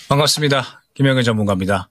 반갑습니다. 김영일 전문가입니다.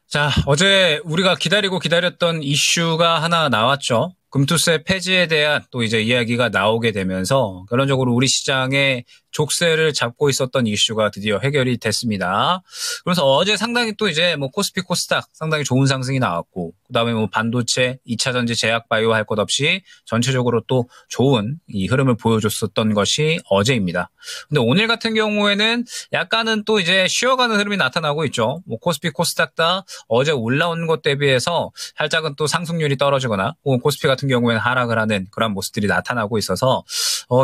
자, 어제 우리가 기다리고 기다렸던 이슈가 하나 나왔죠. 금투세 폐지에 대한 또 이제 이야기가 나오게 되면서 결론적으로 우리 시장의 족쇄를 잡고 있었던 이슈가 드디어 해결이 됐습니다. 그래서 어제 상당히 또 이제 뭐 코스피 코스닥 상당히 좋은 상승이 나왔고, 그다음에 뭐 반도체, 2차 전지, 제약 바이오 할 것 없이 전체적으로 또 좋은 이 흐름을 보여줬었던 것이 어제입니다. 근데 오늘 같은 경우에는 약간은 또 이제 쉬어가는 흐름이 나타나고 있죠. 뭐 코스피 코스닥 다 어제 올라온 것 대비해서 살짝은 또 상승률이 떨어지거나 혹은 코스피 같은 경우에는 하락을 하는 그런 모습들이 나타나고 있어서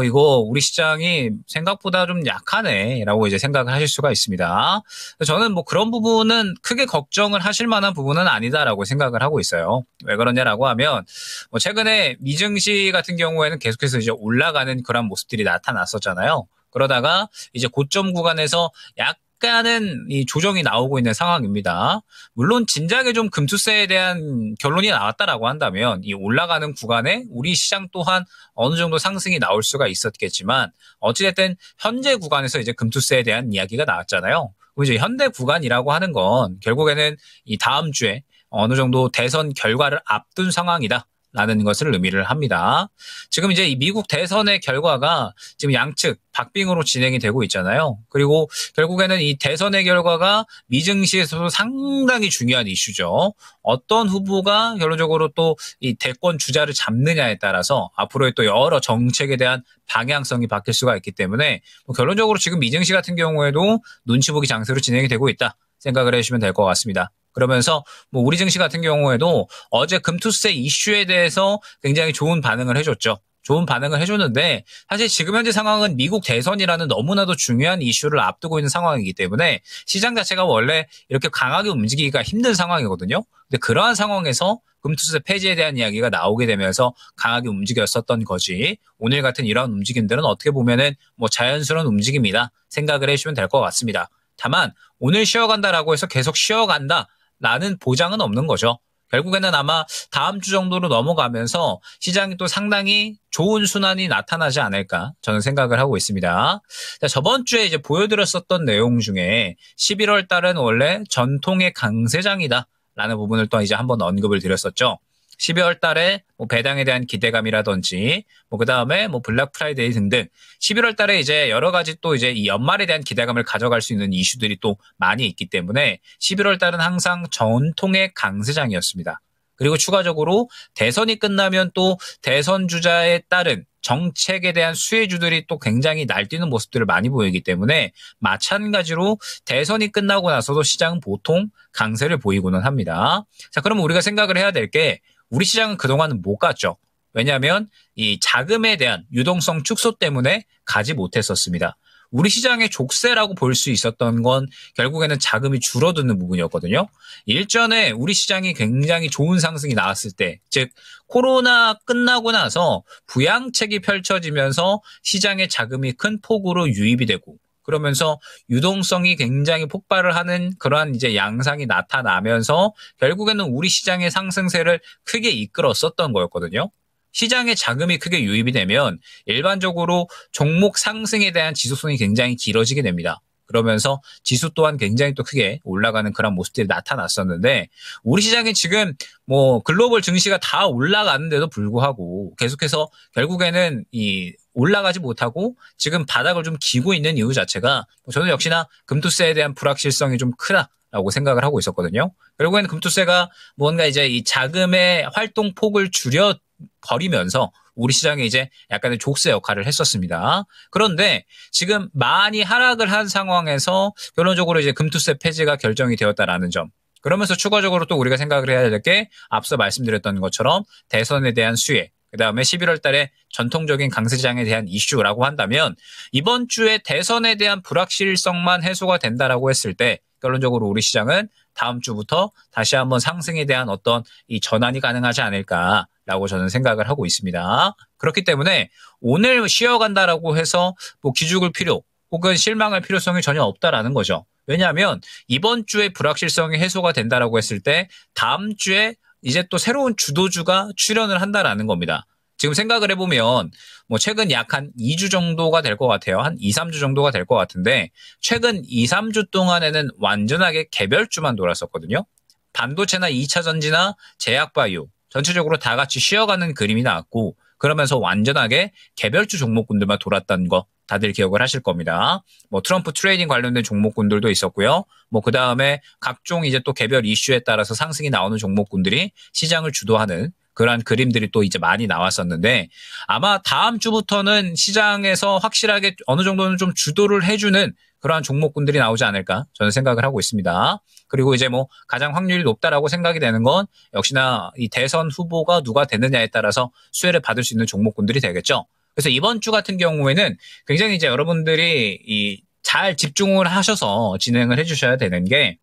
이거 우리 시장이 생각보다 좀 약하네라고 이제 생각을 하실 수가 있습니다. 저는 뭐 그런 부분은 크게 걱정을 하실 만한 부분은 아니다라고 생각을 하고 있어요. 왜 그러냐라고 하면 뭐 최근에 미증시 같은 경우에는 계속해서 이제 올라가는 그런 모습들이 나타났었잖아요. 그러다가 이제 고점 구간에서 약간은 이 조정이 나오고 있는 상황입니다. 물론 진작에 좀 금투세에 대한 결론이 나왔다라고 한다면 이 올라가는 구간에 우리 시장 또한 어느 정도 상승이 나올 수가 있었겠지만 어찌됐든 현재 구간에서 이제 금투세에 대한 이야기가 나왔잖아요. 그럼 이제 현대 구간이라고 하는 건 결국에는 이 다음 주에 어느 정도 대선 결과를 앞둔 상황이다. 라는 것을 의미를 합니다. 지금 이제 이 미국 대선의 결과가 지금 양측 박빙으로 진행이 되고 있잖아요. 그리고 결국에는 이 대선의 결과가 미증시에서도 상당히 중요한 이슈죠. 어떤 후보가 결론적으로 또 이 대권 주자를 잡느냐에 따라서 앞으로의 또 여러 정책에 대한 방향성이 바뀔 수가 있기 때문에 뭐 결론적으로 지금 미증시 같은 경우에도 눈치 보기 장세로 진행이 되고 있다 생각을 해주시면 될 것 같습니다. 그러면서 뭐 우리 증시 같은 경우에도 어제 금투세 이슈에 대해서 굉장히 좋은 반응을 해줬죠. 좋은 반응을 해줬는데 사실 지금 현재 상황은 미국 대선이라는 너무나도 중요한 이슈를 앞두고 있는 상황이기 때문에 시장 자체가 원래 이렇게 강하게 움직이기가 힘든 상황이거든요. 근데 그러한 상황에서 금투세 폐지에 대한 이야기가 나오게 되면서 강하게 움직였었던 거지. 오늘 같은 이런 움직임들은 어떻게 보면은 뭐 자연스러운 움직임이다 생각을 해주시면 될 것 같습니다. 다만 오늘 쉬어간다라고 해서 계속 쉬어간다. 라는 보장은 없는 거죠. 결국에는 아마 다음 주 정도로 넘어가면서 시장이 또 상당히 좋은 순환이 나타나지 않을까 저는 생각을 하고 있습니다. 자, 저번 주에 이제 보여드렸었던 내용 중에 11월 달은 원래 전통의 강세장이다 라는 부분을 또 이제 한번 언급을 드렸었죠. 12월 달에 뭐 배당에 대한 기대감이라든지 뭐 그다음에 뭐 블랙 프라이데이 등등 11월 달에 이제 여러 가지 또 이제 이 연말에 대한 기대감을 가져갈 수 있는 이슈들이 또 많이 있기 때문에 11월 달은 항상 전통의 강세장이었습니다. 그리고 추가적으로 대선이 끝나면 또 대선 주자에 따른 정책에 대한 수혜주들이 또 굉장히 날뛰는 모습들을 많이 보이기 때문에 마찬가지로 대선이 끝나고 나서도 시장은 보통 강세를 보이고는 합니다. 자, 그러면 우리가 생각을 해야 될 게 우리 시장은 그동안은 못 갔죠. 왜냐하면 이 자금에 대한 유동성 축소 때문에 가지 못했었습니다. 우리 시장의 족쇄라고 볼 수 있었던 건 결국에는 자금이 줄어드는 부분이었거든요. 일전에 우리 시장이 굉장히 좋은 상승이 나왔을 때, 즉 코로나 끝나고 나서 부양책이 펼쳐지면서 시장의 자금이 큰 폭으로 유입이 되고 그러면서 유동성이 굉장히 폭발을 하는 그러한 이제 양상이 나타나면서 결국에는 우리 시장의 상승세를 크게 이끌었었던 거였거든요. 시장에 자금이 크게 유입이 되면 일반적으로 종목 상승에 대한 지속성이 굉장히 길어지게 됩니다. 그러면서 지수 또한 굉장히 또 크게 올라가는 그런 모습들이 나타났었는데 우리 시장이 지금 뭐 글로벌 증시가 다 올라가는데도 불구하고 계속해서 결국에는 이 올라가지 못하고 지금 바닥을 좀 기고 있는 이유 자체가 저는 역시나 금투세에 대한 불확실성이 좀 크다라고 생각을 하고 있었거든요. 결국에는 금투세가 뭔가 이제 이 자금의 활동 폭을 줄여 버리면서 우리 시장에 이제 약간의 족쇄 역할을 했었습니다. 그런데 지금 많이 하락을 한 상황에서 결론적으로 이제 금투세 폐지가 결정이 되었다라는 점. 그러면서 추가적으로 또 우리가 생각을 해야 될 게 앞서 말씀드렸던 것처럼 대선에 대한 수혜, 그다음에 11월 달에 전통적인 강세장에 대한 이슈라고 한다면 이번 주에 대선에 대한 불확실성만 해소가 된다라고 했을 때 결론적으로 우리 시장은 다음 주부터 다시 한번 상승에 대한 어떤 이 전환이 가능하지 않을까라고 저는 생각을 하고 있습니다. 그렇기 때문에 오늘 쉬어간다라고 해서 뭐 기죽을 필요 혹은 실망할 필요성이 전혀 없다라는 거죠. 왜냐하면 이번 주에 불확실성이 해소가 된다라고 했을 때 다음 주에 이제 또 새로운 주도주가 출현을 한다라는 겁니다. 지금 생각을 해보면 뭐 최근 약 한 2주 정도가 될 것 같아요. 한 2, 3주 정도가 될 것 같은데 최근 2, 3주 동안에는 완전하게 개별주만 돌았었거든요. 반도체나 2차 전지나 제약바이오 전체적으로 다 같이 쉬어가는 그림이 나왔고 그러면서 완전하게 개별주 종목군들만 돌았다는 거 다들 기억을 하실 겁니다. 뭐 트럼프 트레이딩 관련된 종목군들도 있었고요. 뭐 그 다음에 각종 이제 또 개별 이슈에 따라서 상승이 나오는 종목군들이 시장을 주도하는 그러한 그림들이 또 이제 많이 나왔었는데 아마 다음 주부터는 시장에서 확실하게 어느 정도는 좀 주도를 해주는 그러한 종목군들이 나오지 않을까 저는 생각을 하고 있습니다. 그리고 이제 뭐 가장 확률이 높다라고 생각이 되는 건 역시나 이 대선 후보가 누가 되느냐에 따라서 수혜를 받을 수 있는 종목군들이 되겠죠. 그래서 이번 주 같은 경우에는 굉장히 이제 여러분들이 이 잘 집중을 하셔서 진행을 해주셔야 되는 게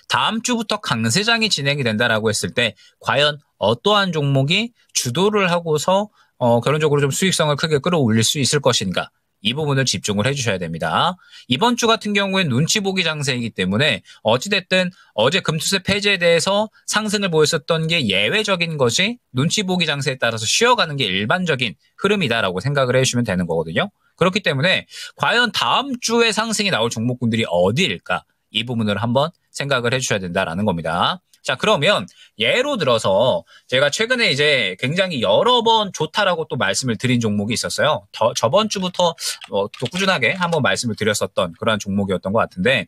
다음 주부터 강세장이 진행이 된다라고 했을 때 과연 어떠한 종목이 주도를 하고서 결론적으로 좀 수익성을 크게 끌어올릴 수 있을 것인가. 이 부분을 집중을 해주셔야 됩니다. 이번 주 같은 경우엔 눈치 보기 장세이기 때문에 어찌됐든 어제 금투세 폐지에 대해서 상승을 보였었던 게 예외적인 것이 눈치 보기 장세에 따라서 쉬어가는 게 일반적인 흐름이다라고 생각을 해주시면 되는 거거든요. 그렇기 때문에 과연 다음 주에 상승이 나올 종목군들이 어디일까? 이 부분을 한번 생각을 해주셔야 된다라는 겁니다. 자, 그러면 예로 들어서 제가 최근에 이제 굉장히 여러 번 좋다라고 또 말씀을 드린 종목이 있었어요. 저번 주부터 또 꾸준하게 한번 말씀을 드렸었던 그런 종목이었던 것 같은데,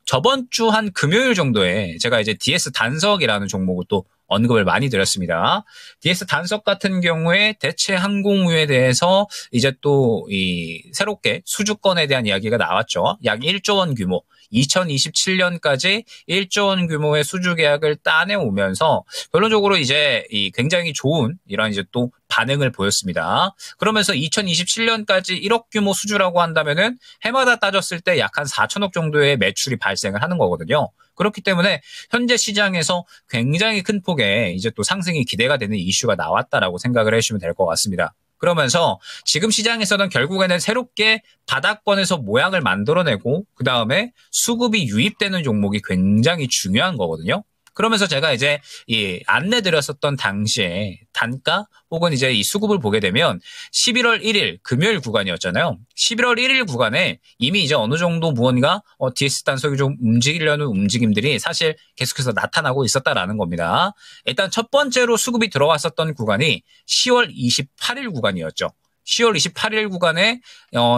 저번 주 한 금요일 정도에 제가 이제 DS 단석이라는 종목을 또 언급을 많이 드렸습니다. DS 단석 같은 경우에 대체 항공우에 대해서 이제 또 이 새롭게 수주권에 대한 이야기가 나왔죠. 약 1조 원 규모. 2027년까지 1조 원 규모의 수주 계약을 따내오면서 결론적으로 이제 이 굉장히 좋은 이런 이제 또 반응을 보였습니다. 그러면서 2027년까지 1억 규모 수주라고 한다면은 해마다 따졌을 때 약 한 4천억 정도의 매출이 발생을 하는 거거든요. 그렇기 때문에 현재 시장에서 굉장히 큰 폭의 이제 또 상승이 기대가 되는 이슈가 나왔다라고 생각을 해주시면 될 것 같습니다. 그러면서 지금 시장에서는 결국에는 새롭게 바닥권에서 모양을 만들어내고 그 다음에 수급이 유입되는 종목이 굉장히 중요한 거거든요. 그러면서 제가 이제 이 안내드렸었던 당시에 단가 혹은 이제 이 수급을 보게 되면 11월 1일 금요일 구간이었잖아요. 11월 1일 구간에 이미 이제 어느 정도 무언가 DS 단속이 좀 움직이려는 움직임들이 사실 계속해서 나타나고 있었다라는 겁니다. 일단 첫 번째로 수급이 들어왔었던 구간이 10월 28일 구간이었죠. 10월 28일 구간에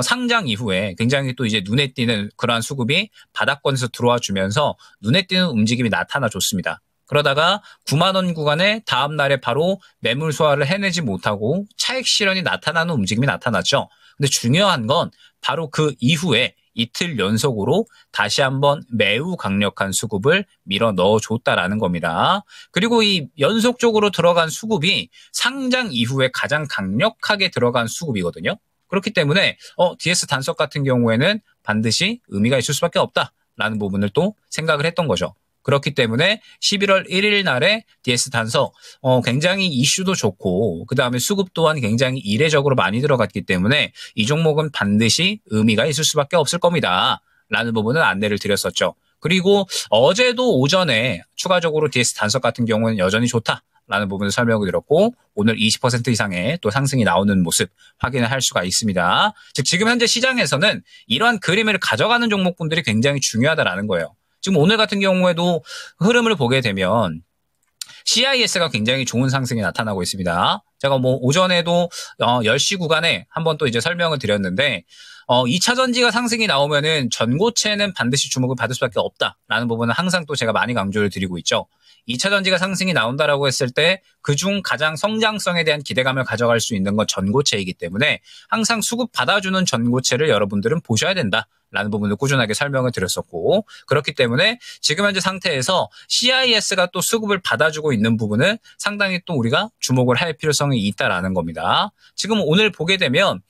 상장 이후에 굉장히 또 이제 눈에 띄는 그러한 수급이 바닥권에서 들어와 주면서 눈에 띄는 움직임이 나타나 줬습니다. 그러다가 9만 원 구간에 다음 날에 바로 매물 소화를 해내지 못하고 차익 실현이 나타나는 움직임이 나타났죠. 근데 중요한 건 바로 그 이후에 이틀 연속으로 다시 한번 매우 강력한 수급을 밀어 넣어줬다라는 겁니다. 그리고 이 연속적으로 들어간 수급이 상장 이후에 가장 강력하게 들어간 수급이거든요. 그렇기 때문에 DS 단석 같은 경우에는 반드시 의미가 있을 수밖에 없다라는 부분을 또 생각을 했던 거죠. 그렇기 때문에 11월 1일 날에 DS 단석 굉장히 이슈도 좋고 그 다음에 수급 또한 굉장히 이례적으로 많이 들어갔기 때문에 이 종목은 반드시 의미가 있을 수밖에 없을 겁니다. 라는 부분을 안내를 드렸었죠. 그리고 어제도 오전에 추가적으로 DS 단석 같은 경우는 여전히 좋다. 라는 부분을 설명을 드렸고 오늘 20% 이상의 또 상승이 나오는 모습 확인을 할 수가 있습니다. 즉 지금 현재 시장에서는 이러한 그림을 가져가는 종목분들이 굉장히 중요하다라는 거예요. 지금 오늘 같은 경우에도 흐름을 보게 되면 CIS가 굉장히 좋은 상승이 나타나고 있습니다. 제가 뭐 오전에도 10시 구간에 한번 또 이제 설명을 드렸는데 2차 전지가 상승이 나오면은 전고체는 반드시 주목을 받을 수밖에 없다라는 부분은 항상 또 제가 많이 강조를 드리고 있죠. 2차 전지가 상승이 나온다라고 했을 때 그중 가장 성장성에 대한 기대감을 가져갈 수 있는 건 전고체이기 때문에 항상 수급 받아주는 전고체를 여러분들은 보셔야 된다라는 부분을 꾸준하게 설명을 드렸었고 그렇기 때문에 지금 현재 상태에서 CIS가 또 수급을 받아주고 있는 부분은 상당히 또 우리가 주목을 할 필요성이 있다라는 겁니다. 지금 오늘 보게 되면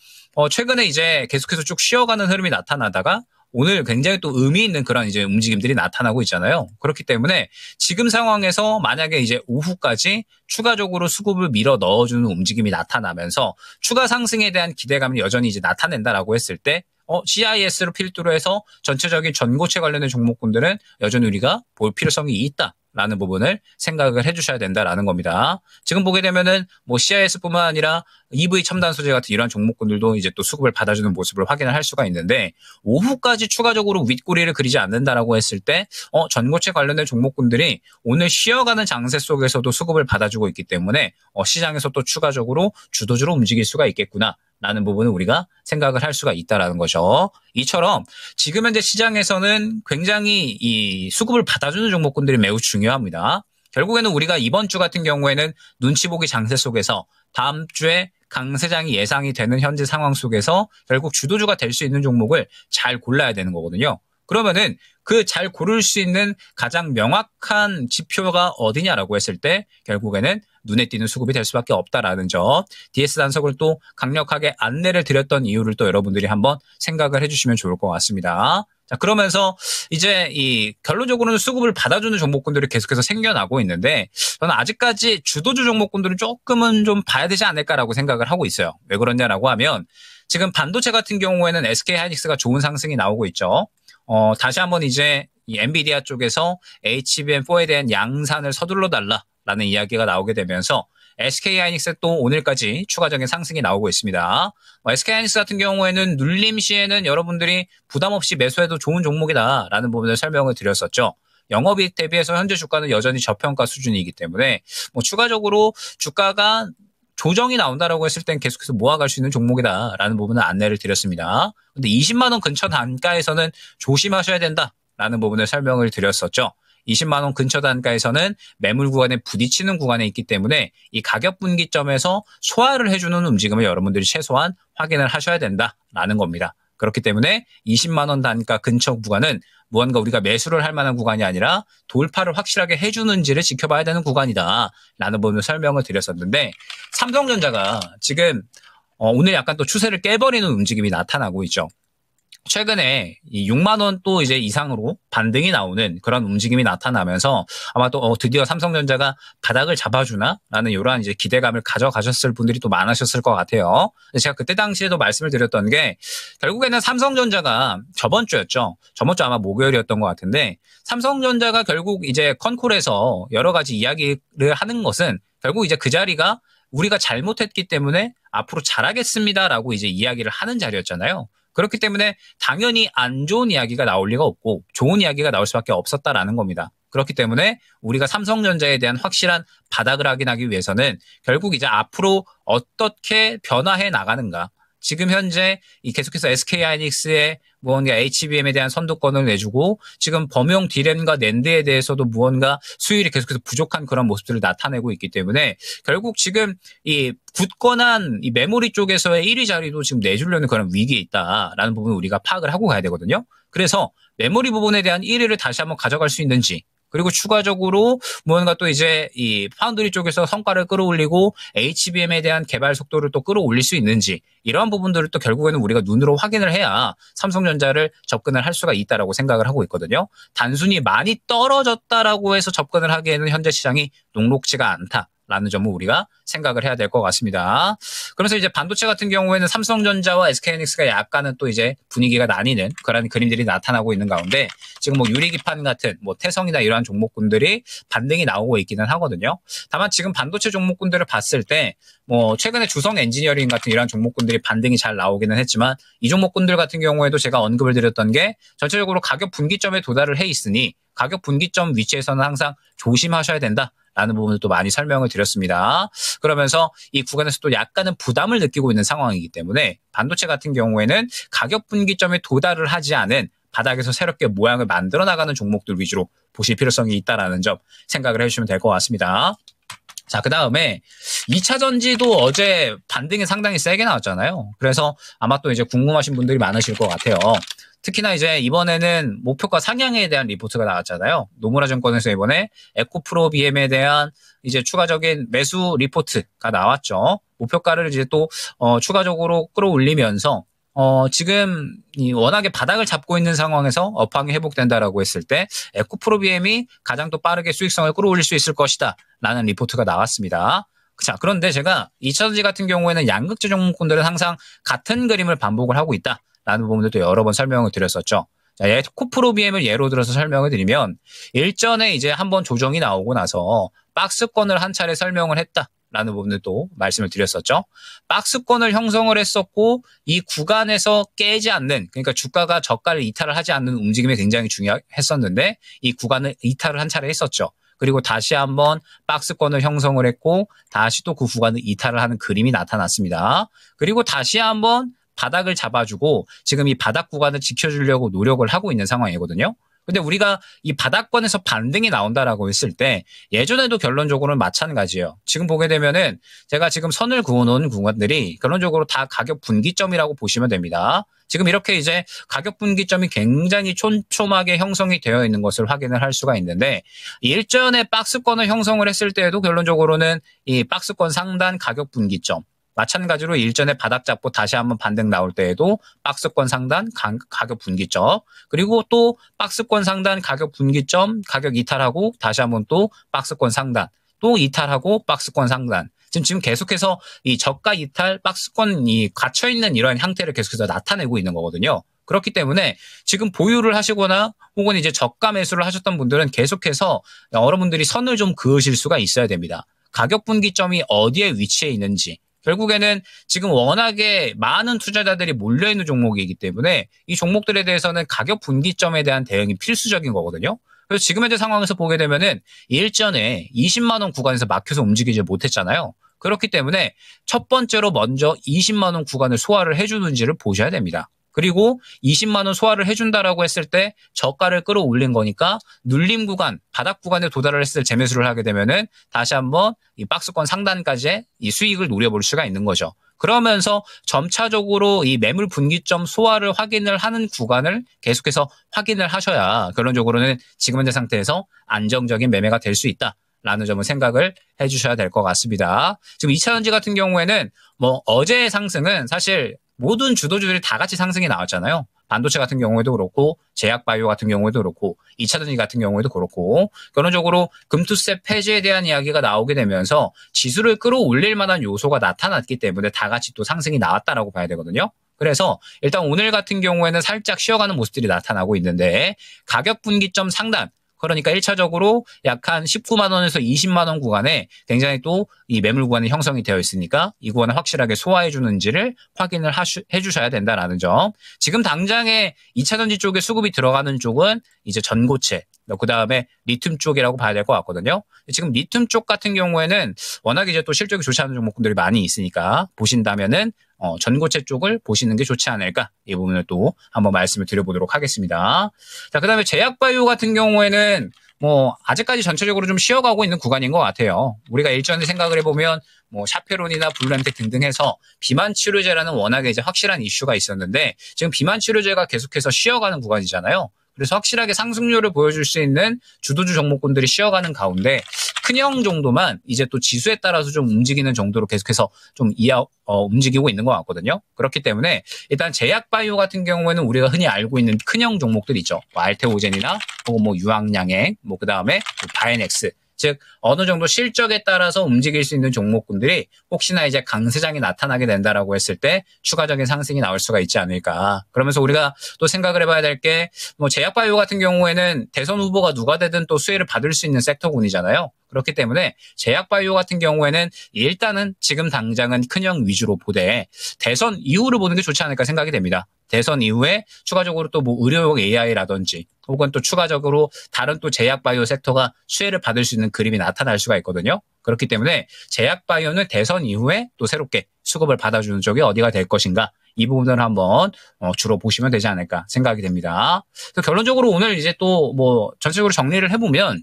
최근에 이제 계속해서 쭉 쉬어가는 흐름이 나타나다가 오늘 굉장히 또 의미 있는 그런 이제 움직임들이 나타나고 있잖아요. 그렇기 때문에 지금 상황에서 만약에 이제 오후까지 추가적으로 수급을 밀어 넣어주는 움직임이 나타나면서 추가 상승에 대한 기대감을 여전히 이제 나타낸다라고 했을 때 CIS를 필두로 해서 전체적인 전고체 관련된 종목군들은 여전히 우리가 볼 필요성이 있다. 라는 부분을 생각을 해주셔야 된다라는 겁니다. 지금 보게 되면은 뭐 CIS뿐만 아니라 EV 첨단 소재 같은 이런 종목군들도 이제 또 수급을 받아주는 모습을 확인을 할 수가 있는데 오후까지 추가적으로 윗꼬리를 그리지 않는다라고 했을 때 전고체 관련된 종목군들이 오늘 쉬어가는 장세 속에서도 수급을 받아주고 있기 때문에 시장에서 또 추가적으로 주도주로 움직일 수가 있겠구나. 라는 부분을 우리가 생각을 할 수가 있다라는 거죠. 이처럼 지금 현재 시장에서는 굉장히 이 수급을 받아주는 종목군들이 매우 중요합니다. 결국에는 우리가 이번 주 같은 경우에는 눈치 보기 장세 속에서 다음 주에 강세장이 예상이 되는 현재 상황 속에서 결국 주도주가 될 수 있는 종목을 잘 골라야 되는 거거든요. 그러면은 그 잘 고를 수 있는 가장 명확한 지표가 어디냐라고 했을 때 결국에는 눈에 띄는 수급이 될 수밖에 없다라는 점. DS 단석을 또 강력하게 안내를 드렸던 이유를 또 여러분들이 한번 생각을 해주시면 좋을 것 같습니다. 자, 그러면서 이제 이 결론적으로는 수급을 받아주는 종목군들이 계속해서 생겨나고 있는데 저는 아직까지 주도주 종목군들은 조금은 좀 봐야 되지 않을까라고 생각을 하고 있어요. 왜 그러냐라고 하면 지금 반도체 같은 경우에는 SK하이닉스가 좋은 상승이 나오고 있죠. 다시 한번 이제 이 엔비디아 쪽에서 HBM4에 대한 양산을 서둘러 달라라는 이야기가 나오게 되면서 SK하이닉스 또 오늘까지 추가적인 상승이 나오고 있습니다. SK하이닉스 같은 경우에는 눌림 시에는 여러분들이 부담 없이 매수해도 좋은 종목이다라는 부분을 설명을 드렸었죠. 영업이익 대비해서 현재 주가는 여전히 저평가 수준이기 때문에 추가적으로 주가가 조정이 나온다라고 했을 땐 계속해서 모아갈 수 있는 종목이다라는 부분을 안내를 드렸습니다. 근데 20만 원 근처 단가에서는 조심하셔야 된다라는 부분을 설명을 드렸었죠. 20만 원 근처 단가에서는 매물 구간에 부딪히는 구간에 있기 때문에 이 가격 분기점에서 소화를 해주는 움직임을 여러분들이 최소한 확인을 하셔야 된다라는 겁니다. 그렇기 때문에 20만 원 단가 근처 구간은 무언가 우리가 매수를 할 만한 구간이 아니라 돌파를 확실하게 해주는지를 지켜봐야 되는 구간이다라는 부분을 설명을 드렸었는데 삼성전자가 지금 오늘 약간 또 추세를 깨버리는 움직임이 나타나고 있죠. 최근에 이 6만 원 또 이제 이상으로 반등이 나오는 그런 움직임이 나타나면서 아마 또 드디어 삼성전자가 바닥을 잡아주나라는 이러한 이제 기대감을 가져가셨을 분들이 또 많으셨을 것 같아요. 제가 그때 당시에도 말씀을 드렸던 게 결국에는 삼성전자가 저번 주였죠. 저번 주 아마 목요일이었던 것 같은데 삼성전자가 결국 이제 컨콜에서 여러 가지 이야기를 하는 것은 결국 이제 그 자리가 우리가 잘못했기 때문에 앞으로 잘하겠습니다라고 이제 이야기를 하는 자리였잖아요. 그렇기 때문에 당연히 안 좋은 이야기가 나올 리가 없고 좋은 이야기가 나올 수밖에 없었다라는 겁니다. 그렇기 때문에 우리가 삼성전자에 대한 확실한 바닥을 확인하기 위해서는 결국 이제 앞으로 어떻게 변화해 나가는가. 지금 현재 이 계속해서 SK하이닉스의 무언가 HBM에 대한 선두권을 내주고 지금 범용 D램과 낸드에 대해서도 무언가 수율이 계속해서 부족한 그런 모습들을 나타내고 있기 때문에 결국 지금 이 굳건한 이 메모리 쪽에서의 1위 자리도 지금 내주려는 그런 위기에 있다라는 부분을 우리가 파악을 하고 가야 되거든요. 그래서 메모리 부분에 대한 1위를 다시 한번 가져갈 수 있는지 그리고 추가적으로 무언가 또 이제 이 파운드리 쪽에서 성과를 끌어올리고 HBM에 대한 개발 속도를 또 끌어올릴 수 있는지 이러한 부분들을 또 결국에는 우리가 눈으로 확인을 해야 삼성전자를 접근을 할 수가 있다라고 생각을 하고 있거든요. 단순히 많이 떨어졌다라고 해서 접근을 하기에는 현재 시장이 녹록지가 않다. 라는 점을 우리가 생각을 해야 될 것 같습니다. 그래서 이제 반도체 같은 경우에는 삼성전자와 SK하이닉스가 약간은 또 이제 분위기가 나뉘는 그런 그림들이 나타나고 있는 가운데 지금 뭐 유리기판 같은 뭐 태성이나 이러한 종목군들이 반등이 나오고 있기는 하거든요. 다만 지금 반도체 종목군들을 봤을 때 뭐 최근에 주성 엔지니어링 같은 이러한 종목군들이 반등이 잘 나오기는 했지만 이 종목군들 같은 경우에도 제가 언급을 드렸던 게 전체적으로 가격 분기점에 도달을 해 있으니 가격 분기점 위치에서는 항상 조심하셔야 된다. 라는 부분을 또 많이 설명을 드렸습니다. 그러면서 이 구간에서 또 약간은 부담을 느끼고 있는 상황이기 때문에 반도체 같은 경우에는 가격 분기점에 도달을 하지 않은 바닥에서 새롭게 모양을 만들어 나가는 종목들 위주로 보실 필요성이 있다라는 점 생각을 해주시면 될 것 같습니다. 자, 그 다음에 2차 전지도 어제 반등이 상당히 세게 나왔잖아요. 그래서 아마 또 이제 궁금하신 분들이 많으실 것 같아요. 특히나 이제 이번에는 목표가 상향에 대한 리포트가 나왔잖아요. 노무라 증권에서 이번에 에코프로 BM에 대한 이제 추가적인 매수 리포트가 나왔죠. 목표가를 이제 또 추가적으로 끌어올리면서 지금 워낙에 바닥을 잡고 있는 상황에서 업황이 회복된다라고 했을 때 에코프로 BM이 가장 또 빠르게 수익성을 끌어올릴 수 있을 것이다 라는 리포트가 나왔습니다. 자, 그런데 제가 2차전지 같은 경우에는 양극재 종목군들은 항상 같은 그림을 반복을 하고 있다 라는 부분들도 여러 번 설명을 드렸었죠. 자, 코프로 BM을 예로 들어서 설명을 드리면 일전에 이제 한번 조정이 나오고 나서 박스권을 한 차례 설명을 했다라는 부분을 또 말씀을 드렸었죠. 박스권을 형성을 했었고 이 구간에서 깨지 않는, 그러니까 주가가 저가를 이탈을 하지 않는 움직임이 굉장히 중요했었는데 이 구간을 이탈을 한 차례 했었죠. 그리고 다시 한번 박스권을 형성을 했고 다시 또 그 구간을 이탈을 하는 그림이 나타났습니다. 그리고 다시 한번 바닥을 잡아주고 지금 이 바닥 구간을 지켜주려고 노력을 하고 있는 상황이거든요. 근데 우리가 이 바닥권에서 반등이 나온다라고 했을 때 예전에도 결론적으로는 마찬가지예요. 지금 보게 되면은 제가 지금 선을 그어놓은 구간들이 결론적으로 다 가격 분기점이라고 보시면 됩니다. 지금 이렇게 이제 가격 분기점이 굉장히 촘촘하게 형성이 되어 있는 것을 확인을 할 수가 있는데 일전에 박스권을 형성을 했을 때에도 결론적으로는 이 박스권 상단 가격 분기점, 마찬가지로 일전에 바닥 잡고 다시 한번 반등 나올 때에도 박스권 상단 가격 분기점, 그리고 또 박스권 상단 가격 분기점 가격 이탈하고 다시 한번 또 박스권 상단, 또 이탈하고 박스권 상단. 지금 계속해서 이 저가 이탈 박스권이 갇혀있는 이러한 형태를 계속해서 나타내고 있는 거거든요. 그렇기 때문에 지금 보유를 하시거나 혹은 이제 저가 매수를 하셨던 분들은 계속해서 여러분들이 선을 좀 그으실 수가 있어야 됩니다. 가격 분기점이 어디에 위치해 있는지, 결국에는 지금 워낙에 많은 투자자들이 몰려있는 종목이기 때문에 이 종목들에 대해서는 가격 분기점에 대한 대응이 필수적인 거거든요. 그래서 지금 현재 상황에서 보게 되면은 일전에 20만 원 구간에서 막혀서 움직이지 못했잖아요. 그렇기 때문에 첫 번째로 먼저 20만 원 구간을 소화를 해주는지를 보셔야 됩니다. 그리고 20만 원 소화를 해준다라고 했을 때 저가를 끌어올린 거니까 눌림 구간, 바닥 구간에 도달을 했을 때 재매수를 하게 되면은 다시 한번 이 박스권 상단까지의 이 수익을 노려볼 수가 있는 거죠. 그러면서 점차적으로 이 매물 분기점 소화를 확인을 하는 구간을 계속해서 확인을 하셔야 결론적으로는 지금 현재 상태에서 안정적인 매매가 될 수 있다. 라는 점을 생각을 해주셔야 될 것 같습니다. 지금 2차전지 같은 경우에는 뭐 어제의 상승은 사실 모든 주도주들이 다 같이 상승이 나왔잖아요. 반도체 같은 경우에도 그렇고 제약바이오 같은 경우에도 그렇고 2차전지 같은 경우에도 그렇고 결론적으로 금투세 폐지에 대한 이야기가 나오게 되면서 지수를 끌어올릴 만한 요소가 나타났기 때문에 다 같이 또 상승이 나왔다라고 봐야 되거든요. 그래서 일단 오늘 같은 경우에는 살짝 쉬어가는 모습들이 나타나고 있는데 가격 분기점 상단, 그러니까 1차적으로 약 한 19만 원에서 20만 원 구간에 굉장히 또 이 매물 구간이 형성이 되어 있으니까 이 구간을 확실하게 소화해 주는지를 확인을 해주셔야 된다라는 점. 지금 당장에 2차전지 쪽에 수급이 들어가는 쪽은 이제 전고체, 그 다음에 리튬 쪽이라고 봐야 될 것 같거든요. 지금 리튬 쪽 같은 경우에는 워낙 이제 또 실적이 좋지 않은 종목들이 많이 있으니까 보신다면은 전고체 쪽을 보시는 게 좋지 않을까, 이 부분을 또 한번 말씀을 드려보도록 하겠습니다. 자, 그 다음에 제약바이오 같은 경우에는 뭐 아직까지 전체적으로 좀 쉬어가고 있는 구간인 것 같아요. 우리가 일전에 생각을 해보면 뭐 샤페론이나 블루엠텍 등등 해서 비만 치료제라는 워낙에 이제 확실한 이슈가 있었는데 지금 비만 치료제가 계속해서 쉬어가는 구간이잖아요. 그래서 확실하게 상승률을 보여줄 수 있는 주도주 종목군들이 쉬어가는 가운데 큰형 정도만 이제 또 지수에 따라서 좀 움직이는 정도로 계속해서 좀 움직이고 있는 것 같거든요. 그렇기 때문에 일단 제약바이오 같은 경우에는 우리가 흔히 알고 있는 큰형 종목들 있죠. 뭐 알테오젠이나 혹은 뭐 유황양행, 뭐 그 다음에 바이넥스. 즉 어느 정도 실적에 따라서 움직일 수 있는 종목군들이 혹시나 이제 강세장이 나타나게 된다라고 했을 때 추가적인 상승이 나올 수가 있지 않을까. 그러면서 우리가 또 생각을 해봐야 될 게 뭐 제약바이오 같은 경우에는 대선 후보가 누가 되든 또 수혜를 받을 수 있는 섹터군이잖아요. 그렇기 때문에 제약바이오 같은 경우에는 일단은 지금 당장은 큰형 위주로 보되 대선 이후를 보는 게 좋지 않을까 생각이 됩니다. 대선 이후에 추가적으로 또 뭐 의료용 AI라든지 혹은 또 추가적으로 다른 또 제약바이오 섹터가 수혜를 받을 수 있는 그림이 나타날 수가 있거든요. 그렇기 때문에 제약바이오는 대선 이후에 또 새롭게 수급을 받아주는 쪽이 어디가 될 것인가, 이 부분을 한번 주로 보시면 되지 않을까 생각이 됩니다. 결론적으로 오늘 이제 또 뭐 전체적으로 정리를 해보면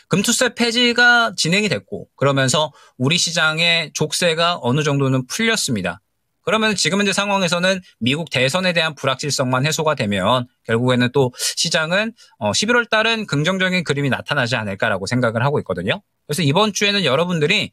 금투세 폐지가 진행이 됐고 그러면서 우리 시장의 족쇄가 어느 정도는 풀렸습니다. 그러면 지금 현재 상황에서는 미국 대선에 대한 불확실성만 해소가 되면 결국에는 또 시장은 11월 달은 긍정적인 그림이 나타나지 않을까라고 생각을 하고 있거든요. 그래서 이번 주에는 여러분들이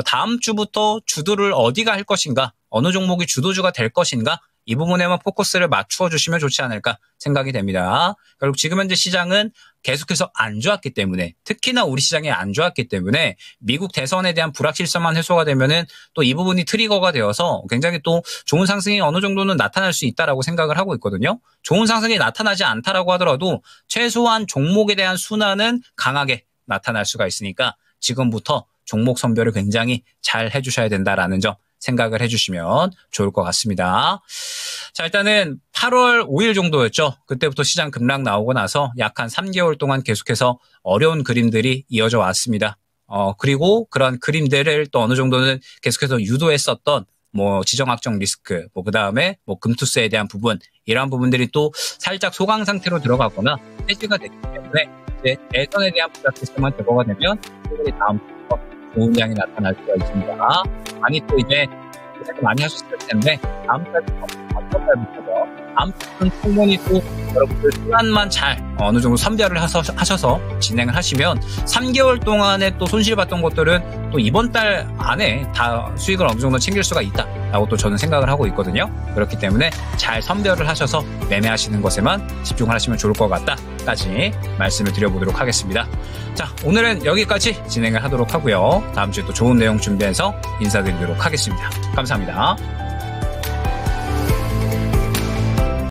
다음 주부터 주도를 어디가 할 것인가, 어느 종목이 주도주가 될 것인가, 이 부분에만 포커스를 맞추어 주시면 좋지 않을까 생각이 됩니다. 결국 지금 현재 시장은 계속해서 안 좋았기 때문에, 특히나 우리 시장이 안 좋았기 때문에 미국 대선에 대한 불확실성만 해소가 되면은 또 이 부분이 트리거가 되어서 굉장히 또 좋은 상승이 어느 정도는 나타날 수 있다라고 생각을 하고 있거든요. 좋은 상승이 나타나지 않다라고 하더라도 최소한 종목에 대한 순환은 강하게 나타날 수가 있으니까 지금부터 종목 선별을 굉장히 잘 해주셔야 된다라는 점 생각을 해주시면 좋을 것 같습니다. 자, 일단은 8월 5일 정도였죠. 그때부터 시장 급락 나오고 나서 약 한 3개월 동안 계속해서 어려운 그림들이 이어져 왔습니다. 그리고 그런 그림들을 또 어느 정도는 계속해서 유도했었던 지정학적 리스크, 그 다음에 금투세에 대한 부분, 이러한 부분들이 또 살짝 소강 상태로 들어가거나 해지가 됐기 때문에 이제 대선에 대한 불확실성만 제거가 되면 충분히 다음부터 좋은 양이 나타날 수가 있습니다. 많이 또 이제 많이 하셨을 텐데 다음 달부터 다음 달은 충분히 또 여러분들 시간만 잘 어느 정도 선별을 하셔서 진행을 하시면 3개월 동안에 또 손실봤던 것들은 또 이번 달 안에 다 수익을 어느 정도 챙길 수가 있다라고 또 저는 생각을 하고 있거든요. 그렇기 때문에 잘 선별을 하셔서 매매하시는 것에만 집중을 하시면 좋을 것 같다까지 말씀을 드려보도록 하겠습니다. 자, 오늘은 여기까지 진행을 하도록 하고요. 다음 주에 또 좋은 내용 준비해서 인사드리도록 하겠습니다. 감사합니다.